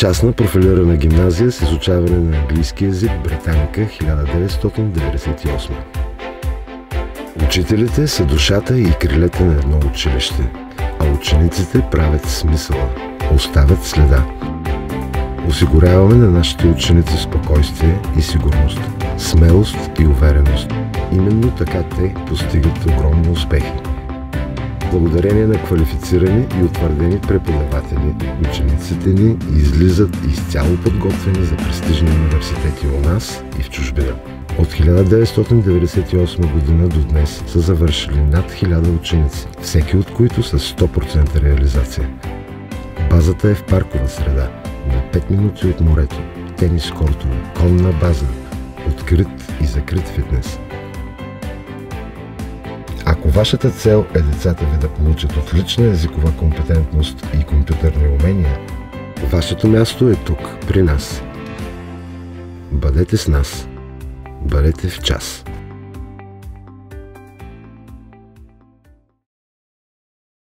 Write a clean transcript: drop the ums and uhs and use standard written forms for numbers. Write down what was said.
Частна профилирана гимназия с изучаване на английски език, Британка, 1998. Учителите са душата и крилете на едно училище, а учениците правят смисъла, оставят следа. Осигуряваме на нашите ученици спокойствие и сигурност, смелост и увереност. Именно така те постигат огромни успехи. Благодарение на квалифицирани и утвърдени преподаватели, учениците ни излизат изцяло подготвени за престижни университети у нас и в чужбина. От 1998 година до днес са завършили над 1000 ученици, всеки от които с 100% реализация. Базата е в паркова среда, на 5 минути от морето, тенис кортове, конна база, открит и закрит фитнес. Ако вашата цел е децата ви да получат отлична езикова компетентност и компютърни умения, вашето място е тук, при нас. Бъдете с нас. Бъдете в час.